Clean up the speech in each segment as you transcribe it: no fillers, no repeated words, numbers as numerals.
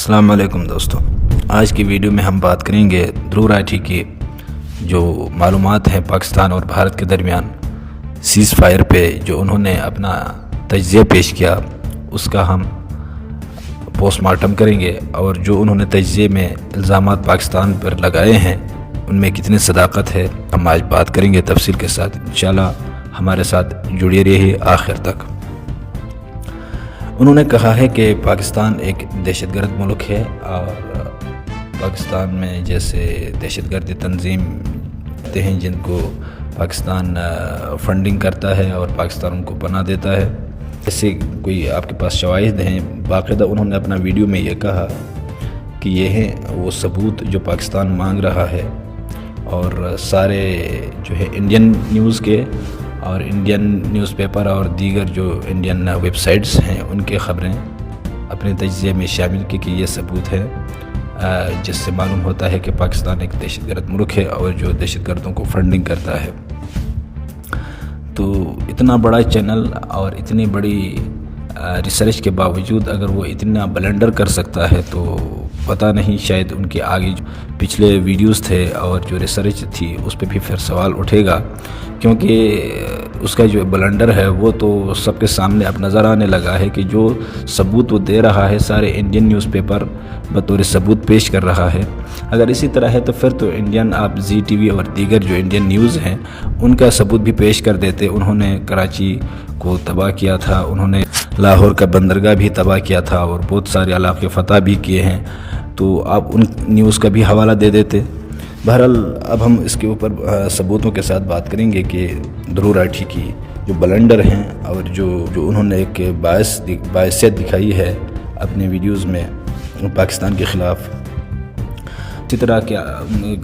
السلام علیکم دوستوں، آج کی ویڈیو میں ہم بات کریں گے دھرو راٹھی کی جو معلومات ہیں پاکستان اور بھارت کے درمیان سیز فائر پہ جو انہوں نے اپنا تجزیہ پیش کیا، اس کا ہم پوسٹ مارٹم کریں گے، اور جو انہوں نے تجزیے میں الزامات پاکستان پر لگائے ہیں ان میں کتنی صداقت ہے ہم آج بات کریں گے تفصیل کے ساتھ۔ انشاءاللہ ہمارے ساتھ جڑے رہیے آخر تک۔ انہوں نے کہا ہے کہ پاکستان ایک دہشت گرد ملک ہے، اور پاکستان میں جیسے دہشت گردی تنظیم ہوتے ہیں جن کو پاکستان فنڈنگ کرتا ہے اور پاکستان ان کو پناہ دیتا ہے، ایسے کوئی آپ کے پاس شواہد ہیں؟ باقاعدہ انہوں نے اپنا ویڈیو میں یہ کہا کہ یہ ہیں وہ ثبوت جو پاکستان مانگ رہا ہے، اور سارے جو ہے انڈین نیوز کے اور انڈین نیوز پیپر اور دیگر جو انڈین ویب سائٹس ہیں ان کے خبریں اپنے تجزیے میں شامل کی کہ یہ ثبوت ہے، جس سے معلوم ہوتا ہے کہ پاکستان ایک دہشت گرد ملک ہے اور جو دہشت گردوں کو فنڈنگ کرتا ہے۔ تو اتنا بڑا چینل اور اتنی بڑی ریسرچ کے باوجود اگر وہ اتنا بلنڈر کر سکتا ہے تو پتہ نہیں، شاید ان کے آگے جو پچھلے ویڈیوز تھے اور جو ریسرچ تھی اس پہ بھی پھر سوال اٹھے گا، کیونکہ اس کا جو بلنڈر ہے وہ تو سب کے سامنے اب نظر آنے لگا ہے کہ جو ثبوت وہ دے رہا ہے سارے انڈین نیوز پیپر بطور ثبوت پیش کر رہا ہے۔ اگر اسی طرح ہے تو پھر تو انڈین آپ زی ٹی وی اور دیگر جو انڈین نیوز ہیں ان کا ثبوت بھی پیش کر دیتے۔ انہوں نے کراچی کو تباہ کیا تھا، انہوں نے لاہور کا بندرگاہ بھی تباہ کیا تھا اور بہت سارے علاقے فتح بھی کیے ہیں، تو آپ ان نیوز کا بھی حوالہ دے دیتے۔ بہرحال اب ہم اس کے اوپر ثبوتوں کے ساتھ بات کریں گے کہ دھرو راٹھی کی جو بلنڈر ہیں اور جو انہوں نے ایک باعثیت دکھائی ہے اپنے ویڈیوز میں پاکستان کے خلاف۔ اسی طرح کے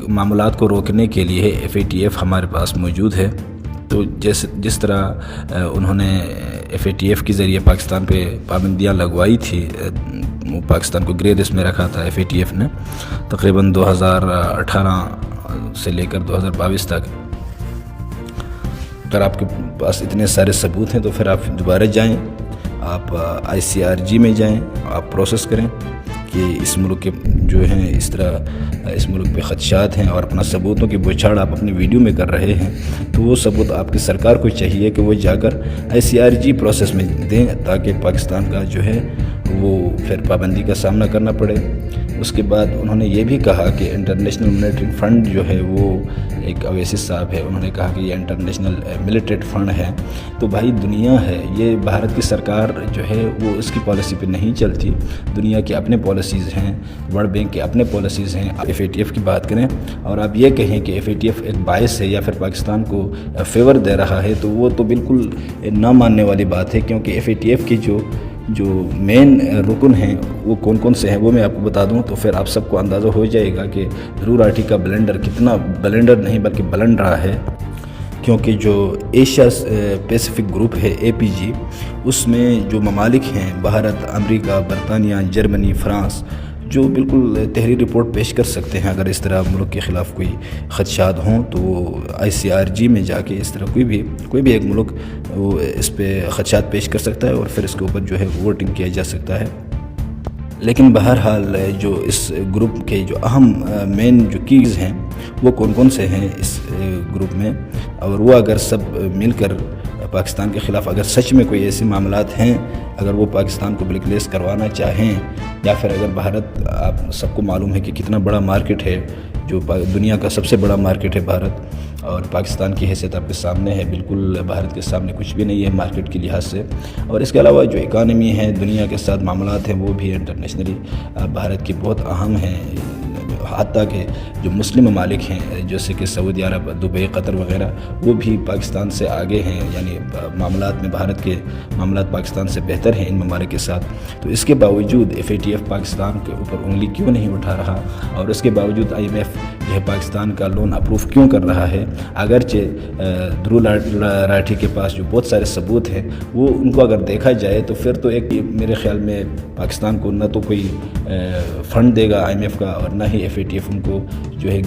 معاملات کو روکنے کے لیے FATF ہمارے پاس موجود ہے، تو جس طرح انہوں نے FATF کے ذریعے پاکستان پہ پابندیاں لگوائی تھی، پاکستان کو گرے لسٹ میں رکھا تھا FATF نے تقریباً 2018 سے لے کر 2022 تک۔ اگر آپ کے پاس اتنے سارے ثبوت ہیں تو پھر آپ دوبارہ جائیں، آپ ICRG میں جائیں، آپ پروسیس کریں کہ اس ملک کے جو ہیں اس طرح اس ملک پہ خدشات ہیں، اور اپنا ثبوتوں کی بوچھاڑ آپ اپنے ویڈیو میں کر رہے ہیں، تو وہ ثبوت آپ کی سرکار کو چاہیے کہ وہ جا کر ICRG پروسیس میں دیں، تاکہ پاکستان کا جو ہے وہ پھر پابندی کا سامنا کرنا پڑے۔ اس کے بعد انہوں نے یہ بھی کہا کہ انٹرنیشنل ملٹری فنڈ جو ہے وہ ایک اویسی صاحب ہے، انہوں نے کہا کہ یہ انٹرنیشنل ملٹری فنڈ ہے، تو بھائی دنیا ہے، یہ بھارت کی سرکار جو ہے وہ اس کی پالیسی پہ نہیں چلتی، دنیا کی اپنے پالیسیز ہیں، ورلڈ بینک کے اپنے پالیسیز ہیں۔ FATF کی بات کریں اور آپ یہ کہیں کہ FATF ایک باعث ہے یا پھر پاکستان کو فیور دے رہا ہے، تو وہ تو بالکل نہ ماننے والی بات ہے، کیونکہ FATF کی جو مین رکن ہیں وہ کون کون سے ہیں وہ میں آپ کو بتا دوں، تو پھر آپ سب کو اندازہ ہو جائے گا کہ دھرو راٹھی کا بلنڈر کتنا بلنڈر نہیں بلکہ بلند رہا ہے، کیونکہ جو ایشیا پیسیفک گروپ ہے APG، اس میں جو ممالک ہیں بھارت، امریکہ، برطانیہ، جرمنی، فرانس، جو بالکل تحریری رپورٹ پیش کر سکتے ہیں اگر اس طرح ملک کے خلاف کوئی خدشات ہوں، تو وہ ICRG میں جا کے اس طرح کوئی بھی ایک ملک وہ اس پہ خدشات پیش کر سکتا ہے، اور پھر اس کے اوپر جو ہے ووٹنگ کیا جا سکتا ہے۔ لیکن بہرحال جو اس گروپ کے جو اہم مین جو کیز ہیں وہ کون سے ہیں اس گروپ میں، اور وہ اگر سب مل کر پاکستان کے خلاف اگر سچ میں کوئی ایسے معاملات ہیں، اگر وہ پاکستان کو بلیک لسٹ کروانا چاہیں، یا پھر اگر بھارت، آپ سب کو معلوم ہے کہ کتنا بڑا مارکیٹ ہے، جو دنیا کا سب سے بڑا مارکیٹ ہے بھارت، اور پاکستان کی حیثیت آپ کے سامنے ہے، بالکل بھارت کے سامنے کچھ بھی نہیں ہے مارکیٹ کے لحاظ سے، اور اس کے علاوہ جو اکانومی ہے، دنیا کے ساتھ معاملات ہیں، وہ بھی انٹرنیشنلی بھارت کی بہت اہم ہیں، حتیٰ کہ جو مسلم ممالک ہیں جیسے کہ سعودی عرب، دبئی، قطر وغیرہ، وہ بھی پاکستان سے آگے ہیں، یعنی معاملات میں بھارت کے معاملات پاکستان سے بہتر ہیں ان ممالک کے ساتھ۔ تو اس کے باوجود FATF پاکستان کے اوپر انگلی کیوں نہیں اٹھا رہا، اور اس کے باوجود IMF جو ہے پاکستان کا لون اپروو کیوں کر رہا ہے، اگرچہ درود راٹھی کے پاس جو بہت سارے ثبوت ہیں وہ ان کو اگر دیکھا جائے تو پھر تو ایک میرے خیال میں پاکستان کو نہ تو کوئی فنڈ دے گا IMF کا، اور نہ ہی FATF ان کو جو ہے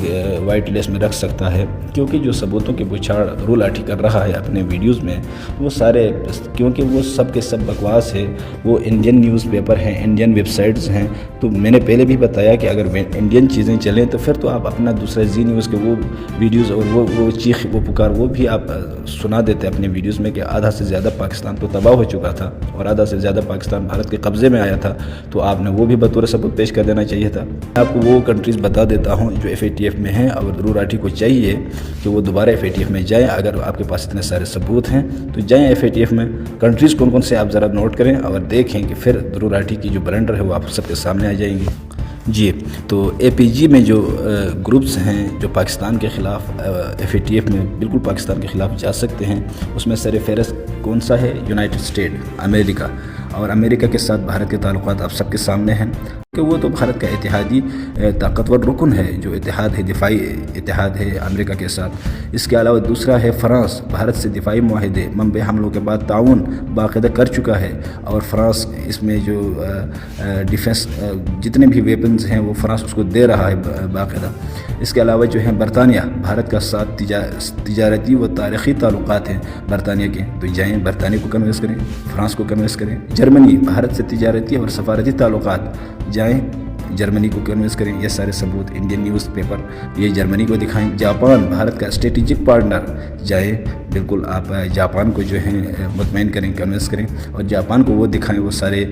وائٹ لسٹ میں رکھ سکتا ہے، کیونکہ جو ثبوتوں کے بچھاڑ درود راٹھی کر رہا ہے اپنے ویڈیوز میں وہ سارے، کیونکہ وہ سب کے سب بکواس ہے، وہ انڈین نیوز پیپر ہیں، انڈین ویب سائٹس ہیں۔ تو میں نے پہلے بھی بتایا کہ اگر انڈین چیزیں چلیں تو پھر تو آپ اپنا دوسرا زی نیوز کے وہ ویڈیوز اور وہ چیخ وہ پکار وہ بھی آپ سنا دیتے اپنے ویڈیوز میں کہ آدھا سے زیادہ پاکستان تو تباہ ہو چکا تھا اور آدھا سے زیادہ پاکستان بھارت کے قبضے میں آیا تھا، تو آپ نے وہ بھی بطور ثبوت پیش کر دینا چاہیے تھا۔ میں آپ کو وہ کنٹریز بتا دیتا ہوں جو FATF میں ہیں، اور درود راٹھی کو چاہیے کہ وہ دوبارہ FATF میں جائیں۔ اگر آپ کے پاس اتنے سارے ثبوت ہیں تو جائیں FATF میں، کنٹریز کون کون سے آپ ذرا نوٹ کریں اور دیکھیں کہ پھر درود راٹھی کی جو بلنڈر ہے وہ آپ سب کے سامنے آ جائیں گی۔ جی، تو APG میں جو گروپس ہیں جو پاکستان کے خلاف FATF میں بالکل پاکستان کے خلاف جا سکتے ہیں، اس میں سر فہرست کون سا ہے؟ یونائٹڈ اسٹیٹ امریکہ، اور امریکہ کے ساتھ بھارت کے تعلقات آپ سب کے سامنے ہیں کہ وہ تو بھارت کا اتحادی طاقتور رکن ہے، جو اتحاد ہے، دفاعی اتحاد ہے امریکہ کے ساتھ۔ اس کے علاوہ دوسرا ہے فرانس، بھارت سے دفاعی معاہدے منبع حملوں کے بعد تعاون باقاعدہ کر چکا ہے، اور فرانس اس میں جو ڈیفنس جتنے بھی ویپنز ہیں وہ فرانس اس کو دے رہا ہے باقاعدہ۔ اس کے علاوہ جو ہے برطانیہ، بھارت کا ساتھ تجارتی و تاریخی تعلقات ہیں برطانیہ کے، تو جائیں برطانیہ کو کنوینس کریں، فرانس کو کنوینس کریں۔ جرمنی، بھارت سے تجارتی اور سفارتی تعلقات، جائیں جرمنی کو کنوینس کریں۔ یہ سارے ثبوت انڈین نیوز پیپر یہ جرمنی کو دکھائیں۔ جاپان، بھارت کا اسٹریٹجک پارٹنر، جائیں بالکل آپ جاپان کو جو ہے مطمئن کریں، کنوینس کریں، اور جاپان کو وہ دکھائیں، وہ سارے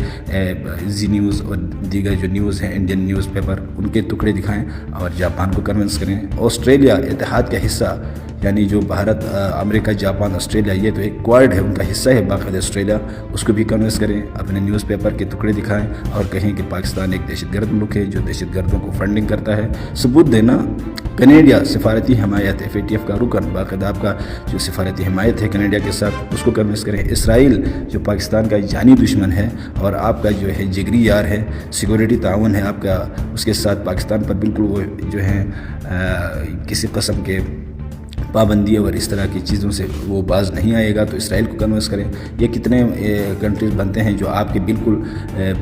زی نیوز اور دیگر جو نیوز ہیں انڈین نیوز پیپر ان کے ٹکڑے دکھائیں اور جاپان کو کنوینس کریں۔ آسٹریلیا اتحاد کا حصہ، یعنی جو بھارت، امریکہ، جاپان، آسٹریلیا، یہ تو ایک کوائڈ ہے، ان کا حصہ ہے باقاعدہ آسٹریلیا، اس کو بھی کنوینس کریں، اپنے نیوز پیپر کے ٹکڑے دکھائیں اور کہیں کہ پاکستان ایک دہشت گرد ملک ہے جو دہشت گردوں کو فنڈنگ کرتا ہے۔ ثبوت دینا۔ کینیڈا، سفارتی حمایت، FATF کا رکن، باقاعدہ آپ کا جو سفارتی حمایت ہے کینیڈا کے ساتھ اس کو کنوینس کریں۔ اسرائیل، جو پاکستان کا جانی دشمن ہے اور آپ کا جو ہے جگری یار ہے، سیکورٹی تعاون ہے آپ کا، اس کے ساتھ پاکستان پر بالکل وہ جو ہے کسی قسم کے پابندی اور اس طرح کی چیزوں سے وہ باز نہیں آئے گا، تو اسرائیل کو کنوینس کریں۔ یہ کتنے کنٹریز بنتے ہیں جو آپ کے بالکل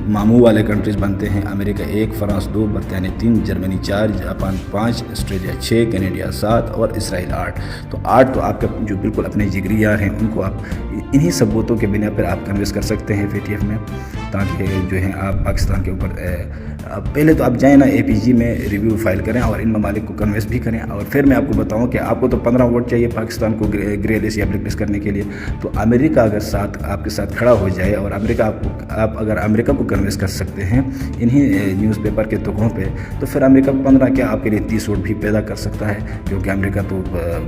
ماموں والے کنٹریز بنتے ہیں؟ امریکہ 1، فرانس 2، برطانیہ 3، جرمنی 4، جاپان 5، آسٹریلیا 6، کینیڈا 7 اور اسرائیل 8۔ تو 8 تو آپ کا جو بالکل اپنے جگری یار ہیں ان کو آپ انہی ثبوتوں کے بنا پر آپ کنوینس کر سکتے ہیں FATF میں، تاکہ جو ہے آپ پاکستان کے اوپر پہلے تو آپ جائیں نا APG میں ریویو فائل کریں اور ان ممالک کو کنوینس بھی کریں، اور پھر میں آپ کو بتاؤں کہ آپ کو تو 15 ووٹ چاہیے پاکستان کو گرے لسٹ یا بلیک لسٹ کرنے کے لیے، تو امریکہ اگر آپ کے ساتھ کھڑا ہو جائے اور آپ اگر امریکہ کو کنوینس کر سکتے ہیں انہی نیوز پیپر کے ٹکڑوں پہ، تو پھر امریکہ 15 کیا آپ کے لیے 30 ووٹ بھی پیدا کر سکتا ہے، کیونکہ امریکہ تو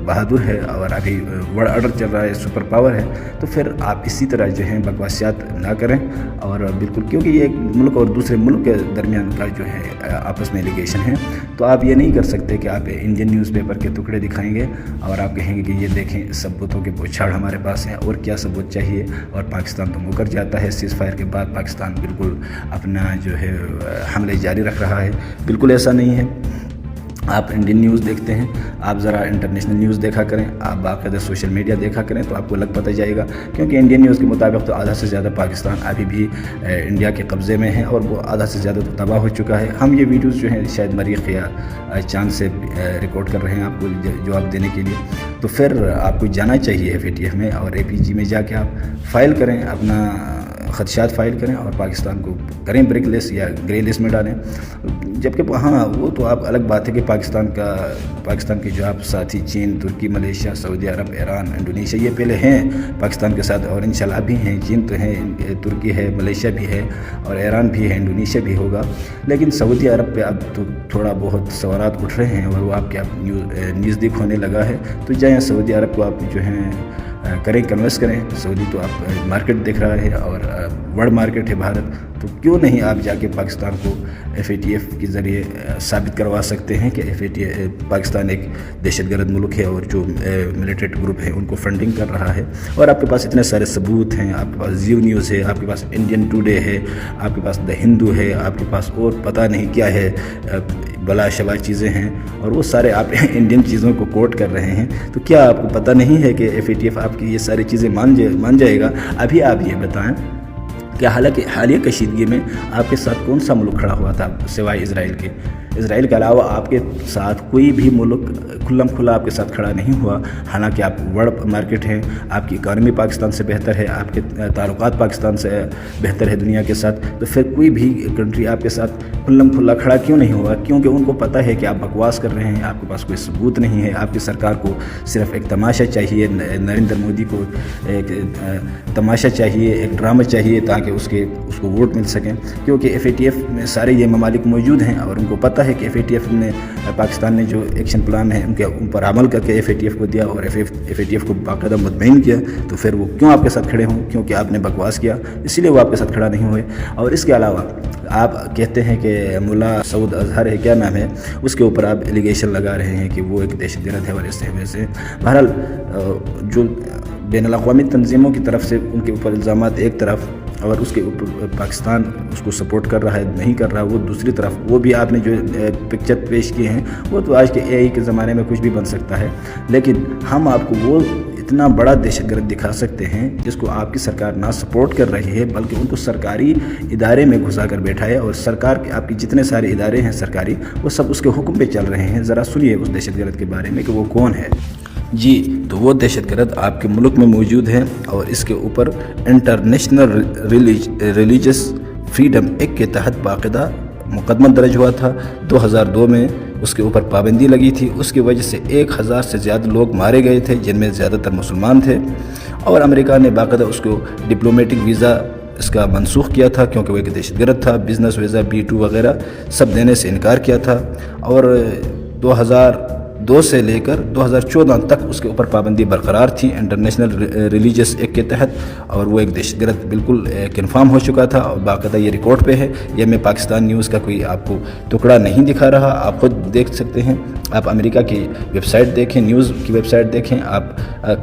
بہادر ہے اور ابھی ورلڈ آرڈر چل رہا ہے، سپر پاور ہے۔ تو پھر آپ اسی طرح جو ہے بکواسیات نہ کریں، اور بالکل کیونکہ یہ ایک ملک اور دوسرے ملک کے درمیان کا جو ہے آپس میں ایلیگیشن ہے، تو آپ یہ نہیں کر سکتے کہ آپ انڈین نیوز پیپر کے ٹکڑے دکھائیں گے اور آپ کہیں گے کہ یہ دیکھیں ثبوتوں کے بچھاڑ ہمارے پاس ہیں، اور کیا ثبوت چاہیے، اور پاکستان تو مکر جاتا ہے۔ سیز فائر کے بعد پاکستان بالکل اپنا جو ہے حملے جاری رکھ رہا ہے، بالکل ایسا نہیں ہے۔ آپ انڈین نیوز دیکھتے ہیں، آپ ذرا انٹرنیشنل نیوز دیکھا کریں، آپ باقاعدہ سوشل میڈیا دیکھا کریں، تو آپ کو لگ پتہ جائے گا، کیونکہ انڈین نیوز کے مطابق تو آدھا سے زیادہ پاکستان ابھی بھی انڈیا کے قبضے میں ہے، اور وہ آدھا سے زیادہ تو تباہ ہو چکا ہے۔ ہم یہ ویڈیوز جو ہیں شاید مریخ یا چاند سے ریکارڈ کر رہے ہیں آپ کو جواب دینے کے لیے، تو پھر آپ کو جانا چاہیے FATF میں اور APG میں جا کے آپ فائل کریں، اپنا خدشات فائل کریں اور پاکستان کو کریں بریک لسٹ یا گرے لسٹ میں ڈالیں۔ جبکہ ہاں وہ تو آپ الگ بات ہے کہ پاکستان کے جو آپ ساتھی چین، ترکی، ملیشیا، سعودی عرب، ایران، انڈونیشیا، یہ پہلے ہیں پاکستان کے ساتھ اور انشاءاللہ بھی ہیں۔ چین تو ہیں، ترکی ہے، ملیشیا بھی ہے اور ایران بھی ہے، انڈونیشیا بھی ہوگا، لیکن سعودی عرب پہ اب تو تھوڑا بہت سوالات اٹھ رہے ہیں اور وہ آپ کے نزدیک ہونے لگا ہے، تو جائیں سعودی عرب کو آپ جو ہیں کریں، کنوینس کریں۔ سعودی تو آپ مارکیٹ دیکھ رہا ہے اور ورلڈ مارکیٹ ہے بھارت، تو کیوں نہیں آپ جا کے پاکستان کو FATF کے ذریعے ثابت کروا سکتے ہیں کہ پاکستان ایک دہشت گرد ملک ہے اور جو ملیٹنٹ گروپ ہے ان کو فنڈنگ کر رہا ہے، اور آپ کے پاس اتنے سارے ثبوت ہیں، آپ کے پاس زیو نیوز ہے، آپ کے پاس انڈین ٹوڈے ہے، آپ کے پاس دا ہندو ہے، آپ کے پاس اور پتہ نہیں کیا ہے، بلا شبا چیزیں ہیں اور وہ سارے آپ انڈین چیزوں کو کوٹ کر رہے ہیں، تو کیا آپ کو پتہ نہیں ہے کہ FATF آپ کی یہ ساری چیزیں مان جائے گا؟ ابھی آپ یہ بتائیں کہ حالیہ کشیدگی میں آپ کے ساتھ کون سا ملک کھڑا ہوا تھا سوائے اسرائیل کے؟ اسرائیل کے علاوہ آپ کے ساتھ کوئی بھی ملک کھلم کھلا آپ کے ساتھ کھڑا نہیں ہوا، حالانکہ آپ ورلڈ مارکیٹ ہیں، آپ کی اکانومی پاکستان سے بہتر ہے، آپ کے تعلقات پاکستان سے بہتر ہے دنیا کے ساتھ، تو پھر کوئی بھی کنٹری آپ کے ساتھ کھلم کھلا کھڑا کیوں نہیں ہوا؟ کیونکہ ان کو پتہ ہے کہ آپ بکواس کر رہے ہیں، آپ کے پاس کوئی ثبوت نہیں ہے، آپ کی سرکار کو صرف ایک تماشا چاہیے، نریندر مودی کو ایک تماشا چاہیے، ایک ڈرامہ چاہیے تاکہ اس کو ووٹ مل سکیں، کیونکہ FATF میں سارے یہ ممالک موجود ہیں اور ان کو پتہ ہے کہ FATF نے پاکستان نے جو ایکشن پلان ہے ان پر عمل کر کے FATF کو دیا اور FATF کو باقاعدہ مطمئن کیا، تو پھر وہ کیوں آپ کے ساتھ کھڑے ہوں؟ کیونکہ آپ نے بکواس کیا، اسی لیے وہ آپ کے ساتھ کھڑا نہیں ہوئے۔ اور اس کے علاوہ آپ کہتے ہیں کہ ملا سعود اظہر ہے، کیا نام ہے، اس کے اوپر آپ ایلیگیشن لگا رہے ہیں کہ وہ ایک دہشت گرد ہے اور اس سے بہرحال جو بین الاقوامی تنظیموں کی طرف سے ان کے اوپر الزامات ایک طرف اور اس کے اوپر پاکستان اس کو سپورٹ کر رہا ہے نہیں کر رہا وہ دوسری طرف، وہ بھی آپ نے جو پکچر پیش کیے ہیں وہ تو آج کے AI کے زمانے میں کچھ بھی بن سکتا ہے، لیکن ہم آپ کو وہ اتنا بڑا دہشت گرد دکھا سکتے ہیں جس کو آپ کی سرکار نہ سپورٹ کر رہی ہے بلکہ ان کو سرکاری ادارے میں گھسا کر بیٹھا ہے، اور سرکار کے آپ کی جتنے سارے ادارے ہیں سرکاری وہ سب اس کے حکم پہ چل رہے ہیں۔ ذرا سنیے اس دہشت گرد کے بارے میں کہ وہ کون ہے۔ جی تو وہ دہشت گرد آپ کے ملک میں موجود ہیں اور اس کے اوپر انٹرنیشنل ریلیجس فریڈم ایکٹ کے تحت باقاعدہ مقدمہ درج ہوا تھا۔ 2002 میں اس کے اوپر پابندی لگی تھی، اس کی وجہ سے 1000 سے زیادہ لوگ مارے گئے تھے جن میں زیادہ تر مسلمان تھے، اور امریکہ نے باقاعدہ اس کو ڈپلومیٹک ویزا اس کا منسوخ کیا تھا کیونکہ وہ ایک دہشت گرد تھا، بزنس ویزا B2 وغیرہ سب دینے سے انکار کیا تھا، اور 2002 سے لے کر 2014 تک اس کے اوپر پابندی برقرار تھی انٹرنیشنل ریلیجس ایکٹ کے تحت، اور وہ ایک دہشت گرد بالکل کنفرم ہو چکا تھا، اور باقاعدہ یہ ریکارڈ پہ ہے۔ یہ میں پاکستان نیوز کا کوئی آپ کو ٹکڑا نہیں دکھا رہا، آپ خود دیکھ سکتے ہیں، آپ امریکہ کی ویب سائٹ دیکھیں، نیوز کی ویب سائٹ دیکھیں، آپ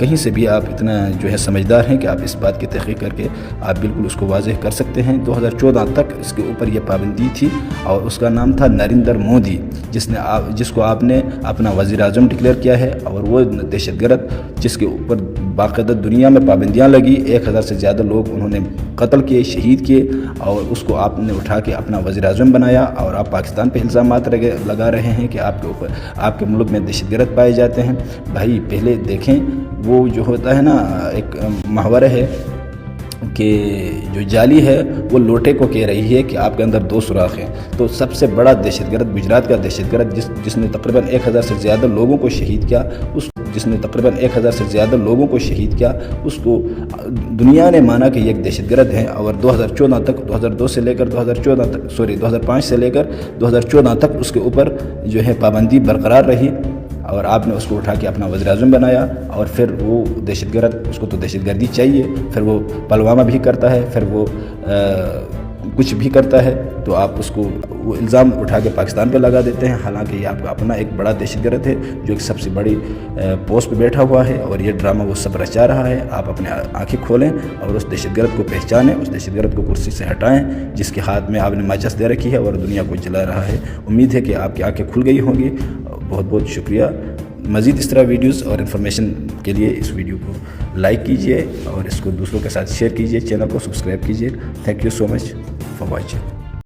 کہیں سے بھی آپ اتنا جو ہے سمجھدار ہیں کہ آپ اس بات کی تحقیق کر کے آپ بالکل اس کو واضح کر سکتے ہیں۔ 2014 تک اس کے اوپر یہ پابندی تھی، اور اس کا نام تھا نریندر مودی، جس کو آپ نے اپنا وزیر اعظم ڈکلیئر کیا ہے، اور وہ دہشت گرد جس کے اوپر باقاعدہ دنیا میں پابندیاں لگی، 1000 سے زیادہ لوگ انہوں نے قتل کیے، شہید کیے، اور اس کو آپ نے اٹھا کے اپنا وزیر اعظم بنایا، اور آپ پاکستان پہ الزامات لگا رہے ہیں کہ آپ کے اوپر آپ کے ملک میں دہشت گرد پائے جاتے ہیں۔ بھائی پہلے دیکھیں، وہ جو ہوتا ہے نا ایک محاورہ ہے کہ جو جالی ہے وہ لوٹے کو کہہ رہی ہے کہ آپ کے اندر 2 سوراخ ہیں، تو سب سے بڑا دہشت گرد گجرات کا دہشت گرد جس نے تقریباً 1000 سے زیادہ لوگوں کو شہید کیا، اس کو دنیا نے مانا کہ یہ ایک دہشت گرد ہے، اور 2014 تک 2002 سے لے کر 2005 سے لے کر 2014 تک اس کے اوپر جو ہے پابندی برقرار رہی، اور آپ نے اس کو اٹھا کے اپنا وزیر اعظم بنایا، اور پھر وہ دہشت گرد، اس کو تو دہشت گردی چاہیے، پھر وہ پلوامہ بھی کرتا ہے، پھر وہ کچھ بھی کرتا ہے، تو آپ اس کو وہ الزام اٹھا کے پاکستان پہ لگا دیتے ہیں، حالانکہ یہ آپ کا اپنا ایک بڑا دہشت گرد ہے جو ایک سب سے بڑی پوسٹ پہ بیٹھا ہوا ہے، اور یہ ڈرامہ وہ سب رچا رہا ہے۔ آپ اپنے آنکھیں کھولیں اور اس دہشت گرد کو پہچانیں، اس دہشت گرد کو کرسی سے ہٹائیں جس کے ہاتھ میں آپ نے ماچس دے رکھی ہے اور دنیا کو جلا رہا ہے۔ امید ہے کہ آپ کی آنکھیں کھل گئی ہوں گی۔ بہت بہت شکریہ۔ مزید اس طرح ویڈیوز اور انفارمیشن کے لیے اس ویڈیو کو لائک کیجئے اور اس کو دوسروں کے ساتھ شیئر کیجئے، چینل کو سبسکرائب کیجئے۔ Thank you so much for watching.